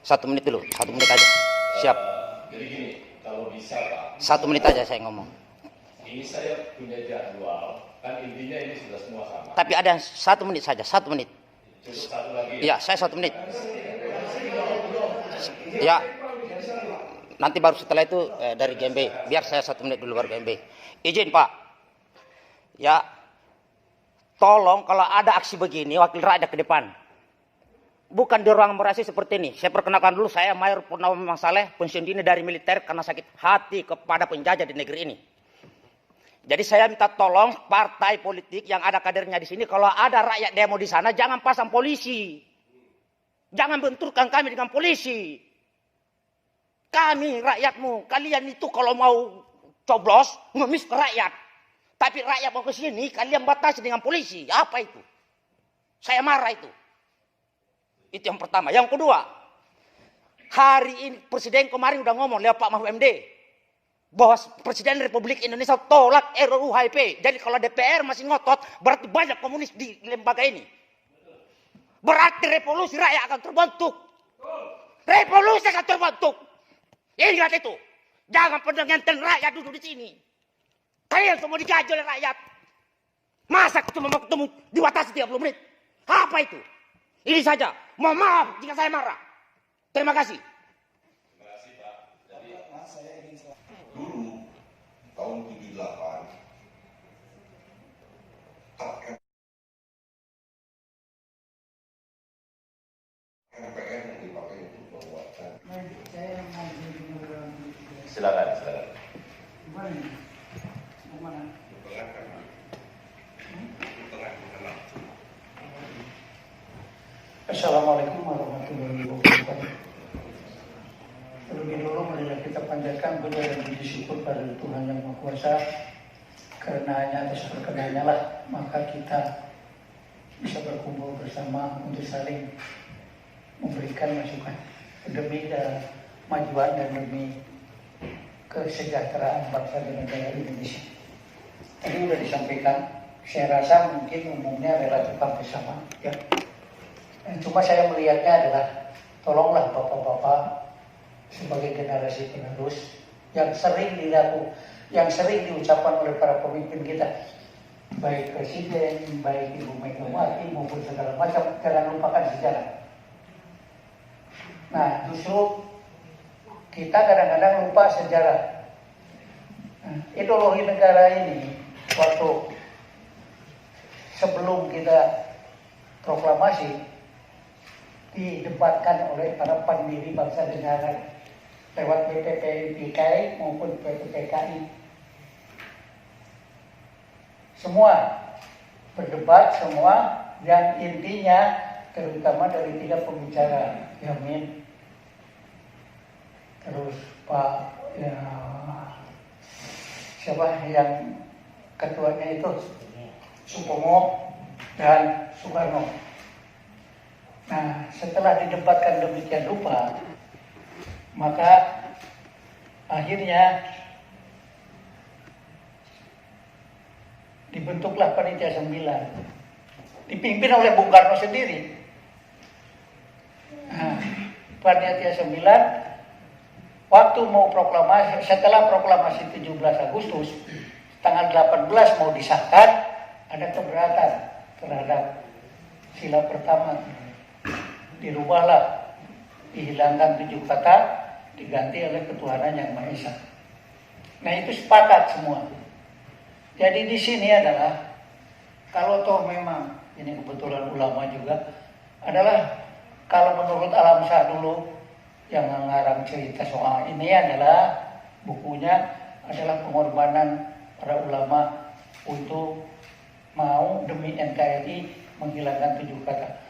1 menit dulu, 1 menit aja. Siap. Jadi gini, kalau bisa Pak. 1 menit aja saya ngomong. Ini saya punya jadwal, kan intinya ini sudah semua sama. Tapi ada 1 menit saja, 1 menit. Cukup satu lagi. Ya, saya 1 menit. Ya. Nanti baru setelah itu dari GMB. Biar saya 1 menit dulu baru GMB. Izin Pak. Ya. Tolong kalau ada aksi begini, wakil rakyat ke depan. Bukan di ruang merasi seperti ini. Saya perkenalkan dulu, saya Mayor Purnawama Saleh, pensiun dini dari militer karena sakit hati kepada penjajah di negeri ini. Jadi saya minta tolong partai politik yang ada kadernya di sini, kalau ada rakyat demo di sana, jangan pasang polisi. Jangan benturkan kami dengan polisi. Kami rakyatmu, kalian itu kalau mau coblos, ngemis ke rakyat. Tapi rakyat mau ke sini, kalian batasi dengan polisi. Apa itu? Saya marah itu. Itu yang pertama. Yang kedua, hari ini Presiden kemarin udah ngomong lewat Pak Mahfud MD bahwa Presiden Republik Indonesia tolak RUU HIP. Jadi kalau DPR masih ngotot, berarti banyak komunis di lembaga ini. Berarti revolusi rakyat akan terbentuk. Revolusi akan terbentuk. Ingat itu. Jangan pernah ngenten rakyat duduk di sini. Kalian semua digaji oleh rakyat. Masa cuma mau ketemu dibatasi 30 menit? Apa itu? Ini saja. Mohon maaf jika saya marah. Terima kasih. Terima kasih Pak. Jadi saya ingin dulu tahun 78 MPR yang dipakai untuk penguatan. Silakan. Assalamualaikum warahmatullahi wabarakatuh. Terlebih dulu marilah kita panjatkan puja dan puji syukur pada Tuhan Yang Maha Kuasa, karena hanya atas berkenannya lah maka kita bisa berkumpul bersama untuk saling memberikan masukan demi kemajuan dan demi kesejahteraan bangsa dan negara Indonesia. Tadi sudah disampaikan, saya rasa mungkin umumnya relatif hampir sama ya. Cuma saya melihatnya adalah tolonglah bapak-bapak sebagai generasi penerus yang sering diucapkan oleh para pemimpin kita, baik presiden, baik Ibu Megawati maupun segala macam, jangan lupakan sejarah. Nah, justru kita kadang-kadang lupa sejarah. Ideologi negara ini waktu sebelum kita proklamasi didebatkan oleh para pendiri bangsa negara lewat BPPKI maupun BPPKI. Semua berdebat, semua yang intinya terutama dari 3 pembicara, Yamin, terus Pak siapa yang ketuanya itu, Supomo dan Soekarno. Nah, setelah didebatkan demikian rupa, maka akhirnya dibentuklah Panitia 9, dipimpin oleh Bung Karno sendiri. Nah, Panitia 9 waktu mau proklamasi, setelah proklamasi 17 Agustus, tanggal 18 mau disahkan, ada keberatan terhadap sila pertama. Dirubahlah, dihilangkan 7 kata, diganti oleh ketuhanan yang Maha Esa. Nah, itu sepakat semua. Jadi di sini adalah kalau toh memang ini kebetulan ulama juga adalah, kalau menurut Alam Shah dulu yang mengarang cerita soal ini adalah bukunya adalah pengorbanan para ulama untuk mau demi NKRI menghilangkan 7 kata.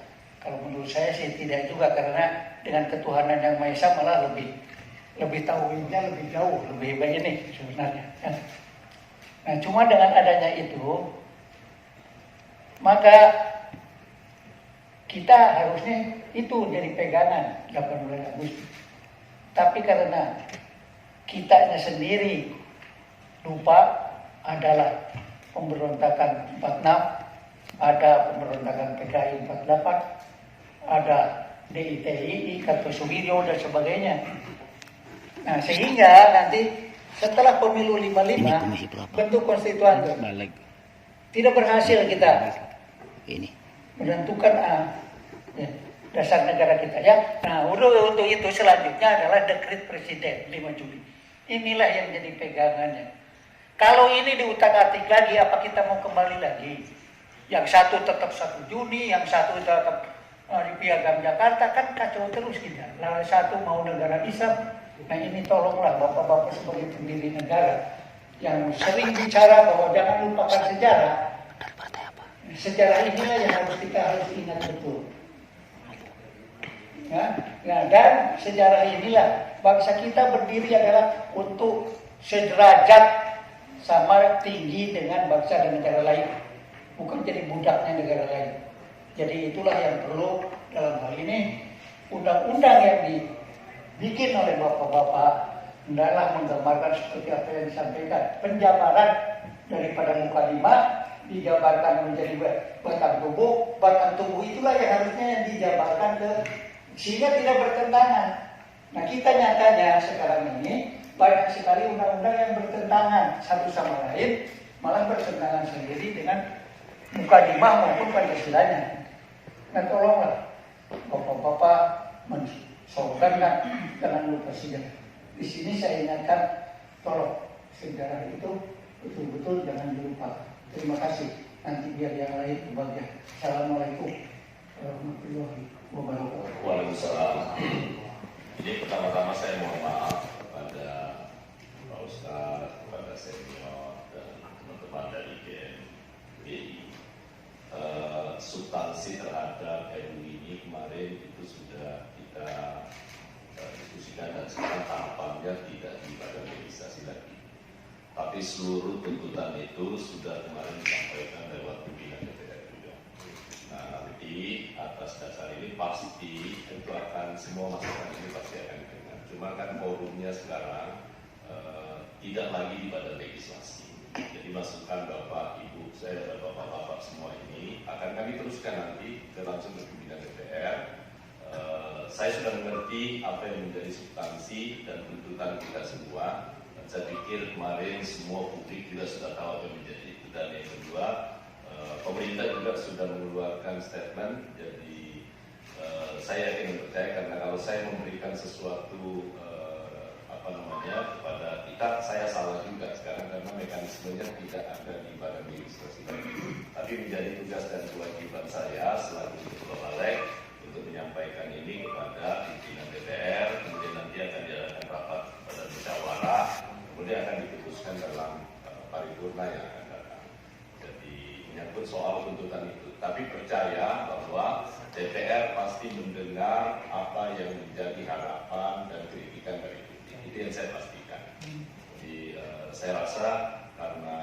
Kalau menurut saya sih tidak juga, karena dengan ketuhanan yang Maha Esa malah lebih tauhidnya lebih jauh, lebih baik ini sebenarnya. Nah, cuma dengan adanya itu, maka kita harusnya itu jadi pegangan 18 Agustus. Tapi karena kitanya sendiri lupa, adalah pemberontakan 46, ada pemberontakan PKI 48, ada DITI, Kartosuwiryo dan sebagainya. Nah, sehingga nanti setelah pemilu 55 bentuk konstituan tidak berhasil kita Ini. menentukan dasar negara kita ya. Nah, untuk itu selanjutnya adalah dekret presiden 5 Juli. Inilah yang jadi pegangannya. Kalau ini diutak-atik lagi, apa kita mau kembali lagi? Yang satu tetap 1 Juni, yang satu tetap di Piagam Jakarta, kan kacau terus kita. Lalu satu mau negara Islam. Nah ini tolonglah bapak-bapak sebagai pendiri negara yang sering bicara bahwa jangan lupakan sejarah. Sejarah inilah yang kita harus ingat betul. Ya, nah, dan sejarah inilah bangsa kita berdiri adalah untuk sederajat sama tinggi dengan bangsa dan negara lain, bukan jadi budaknya negara lain. Jadi itulah yang perlu dalam hal ini undang-undang yang dibikin oleh bapak-bapak hendaklah menggambarkan seperti apa yang disampaikan, penjabaran daripada mukadimah dijabarkan menjadi batang tubuh itulah yang harusnya yang dijabarkan ke sehingga tidak bertentangan. Nah kita nyatanya sekarang ini banyak sekali undang-undang yang bertentangan satu sama lain, malah bertentangan sendiri dengan mukadimah maupun Pancasilanya. Nah tolonglah bapak-bapak mensoalkan jangan lupa sejarah. Di sini saya ingatkan, tolong sejarah itu betul-betul jangan dilupakan. Terima kasih. Nanti biar yang lain kebagian. Assalamualaikum warahmatullahi wabarakatuh. Waalaikumsalam. Jadi pertama-tama saya mohon maaf kepada Pak Ustadz, kepada senior dan teman-teman dari GMBI. Substansi terhadap RUU ini kemarin itu sudah kita diskusikan dan sekarang tahapannya tidak di badan legislasi lagi. Tapi seluruh tuntutan itu sudah kemarin disampaikan lewat pimpinan DPR juga. Nah nanti atas dasar ini pasti itu akan semua masukan ini pasti akan didengar. Cuma kan forumnya sekarang tidak lagi di badan legislasi. Jadi masukan Bapak, Ibu, saya dan Bapak-Bapak semua ini akan kami teruskan nanti ke langsung ke pimpinan DPR. Saya sudah mengerti apa yang menjadi substansi dan tuntutan kita semua. Saya pikir kemarin semua publik juga sudah tahu apa yang menjadi itu. Dan yang kedua, pemerintah juga sudah mengeluarkan statement. Jadi saya yakin percaya karena kalau saya memberikan sesuatu kepada kita, saya salah juga sekarang karena mekanismenya tidak ada di badan legislasi. Tapi menjadi tugas dan kewajiban saya selaku Ketua Balik untuk menyampaikan ini kepada pimpinan DPR, kemudian nanti akan diadakan rapat pada musyawarah, kemudian akan diputuskan dalam paripurna yang akan datang. Jadi menyangkut soal tuntutan itu, tapi percaya bahwa DPR pasti mendengar apa yang menjadi harapan dan kritikan dari publik. Itu yang saya pastikan. Jadi saya rasa karena